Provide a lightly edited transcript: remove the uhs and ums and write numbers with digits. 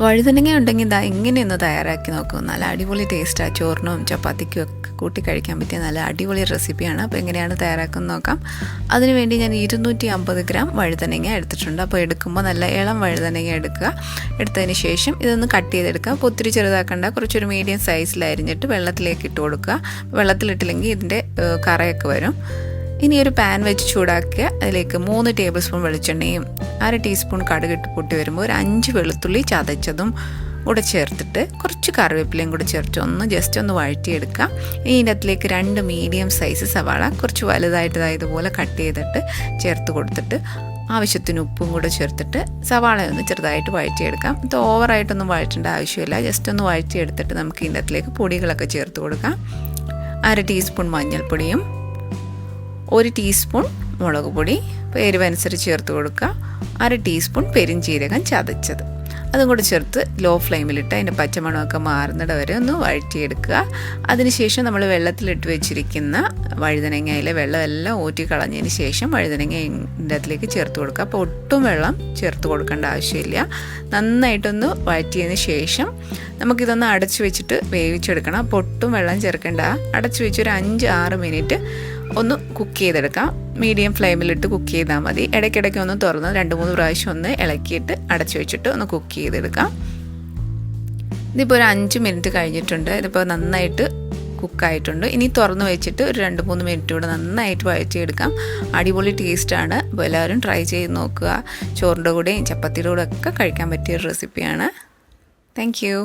വഴുതനങ്ങ ഉണ്ടെങ്കിൽ ഇതാ ഇങ്ങനെയൊന്ന് തയ്യാറാക്കി നോക്കും. നല്ല അടിപൊളി ടേസ്റ്റാണ്. ചോറിനും ചപ്പാത്തിക്കും ഒക്കെ കൂട്ടി കഴിക്കാൻ പറ്റിയ നല്ല അടിപൊളി റെസിപ്പിയാണ്. അപ്പോൾ എങ്ങനെയാണ് തയ്യാറാക്കുന്നത് നോക്കാം. അതിനുവേണ്ടി ഞാൻ 250 ഗ്രാം വഴുതനങ്ങ എടുത്തിട്ടുണ്ട്. അപ്പോൾ എടുക്കുമ്പോൾ നല്ല ഇളം വഴുതനങ്ങ എടുക്കുക. എടുത്തതിന് ശേഷം ഇതൊന്ന് കട്ട് ചെയ്തെടുക്കുക. അപ്പോൾ ഒത്തിരി ചെറുതാക്കണ്ട, കുറച്ചൊരു മീഡിയം സൈസിൽ അരിഞ്ഞിട്ട് വെള്ളത്തിലേക്ക് ഇട്ട് കൊടുക്കുക. വെള്ളത്തിലിട്ടില്ലെങ്കിൽ ഇതിൻ്റെ കറയൊക്കെ വരും. ഇനി ഒരു പാൻ വെച്ച് ചൂടാക്കുക. അതിലേക്ക് 3 ടേബിൾ സ്പൂൺ വെളിച്ചെണ്ണയും 1/2 ടീസ്പൂൺ കടുകിട്ട് പൊട്ടി വരുമ്പോൾ ഒരു 5 വെളുത്തുള്ളി ചതച്ചതും കൂടെ ചേർത്തിട്ട് കുറച്ച് കറിവേപ്പിലയും കൂടെ ചേർത്ത് ജസ്റ്റ് ഒന്ന് വഴറ്റിയെടുക്കുക. ഇനി ഇതിൻ്റെ അകത്തിലേക്ക് 2 മീഡിയം സൈസ് സവാള കുറച്ച് വലുതായിട്ട് ഇതുപോലെ കട്ട് ചെയ്തിട്ട് ചേർത്ത് കൊടുത്തിട്ട് ആവശ്യത്തിന് ഉപ്പും കൂടെ ചേർത്തിട്ട് സവാള ഒന്ന് ചെറുതായിട്ട് വഴറ്റിയെടുക്കാം. ഇത് ഓവറായിട്ടൊന്നും വഴറ്റേണ്ട ആവശ്യമില്ല. ജസ്റ്റ് ഒന്ന് വഴറ്റിയെടുത്തിട്ട് നമുക്ക് ഇതിൻ്റെ അകത്തിലേക്ക് പൊടികളൊക്കെ ചേർത്ത് കൊടുക്കാം. 1/2 ടീസ്പൂൺ മഞ്ഞൾപ്പൊടിയും 1 ടീസ്പൂൺ മുളക് പൊടി, എരിവനുസരിച്ച് ചേർത്ത് കൊടുക്കുക. 1/2 ടീസ്പൂൺ പെരിഞ്ജീരകം ചതച്ചത് അതും കൂടി ചേർത്ത് ലോ ഫ്ലെയിമിലിട്ട് അതിൻ്റെ പച്ചമണമൊക്കെ മാറുന്നിട വരെ ഒന്ന് വഴറ്റിയെടുക്കുക. അതിനുശേഷം നമ്മൾ വെള്ളത്തിലിട്ട് വെച്ചിരിക്കുന്ന വഴുതനങ്ങയിലെ വെള്ളമെല്ലാം ഊറ്റി കളഞ്ഞതിന് ശേഷം വഴുതനങ്ങ ഇതിൻ്റെ അതിലേക്ക് ചേർത്ത് കൊടുക്കുക. അപ്പോൾ ഒട്ടും വെള്ളം ചേർത്ത് കൊടുക്കേണ്ട ആവശ്യമില്ല. നന്നായിട്ടൊന്ന് വഴറ്റിയതിന് ശേഷം നമുക്കിതൊന്ന് അടച്ചു വെച്ചിട്ട് വേവിച്ചെടുക്കണം. അപ്പോൾ ഒട്ടും വെള്ളം ചേർക്കേണ്ട. അടച്ചു വെച്ചൊരു 5-6 മിനിറ്റ് ഒന്ന് കുക്ക് ചെയ്തെടുക്കാം. മീഡിയം ഫ്ലെയിമിലിട്ട് കുക്ക് ചെയ്താൽ മതി. ഇടയ്ക്കിടയ്ക്ക് ഒന്ന് തുറന്ന് 2-3 പ്രാവശ്യം ഒന്ന് ഇളക്കിയിട്ട് അടച്ചു വെച്ചിട്ട് ഒന്ന് കുക്ക് ചെയ്തെടുക്കാം. ഇതിപ്പോൾ ഒരു 5 മിനിറ്റ് കഴിഞ്ഞിട്ടുണ്ട്. ഇതിപ്പോൾ നന്നായിട്ട് കുക്കായിട്ടുണ്ട്. ഇനി തുറന്ന് വെച്ചിട്ട് ഒരു 2-3 മിനിറ്റ് കൂടെ നന്നായിട്ട് വഴറ്റിയെടുക്കാം. അടിപൊളി ടേസ്റ്റാണ്. അപ്പോൾ എല്ലാവരും ട്രൈ ചെയ്ത് നോക്കുക. ചോറിൻ്റെ കൂടെയും ചപ്പാത്തിയുടെ കൂടെ ഒക്കെ കഴിക്കാൻ പറ്റിയ റെസിപ്പിയാണ്. Thank you.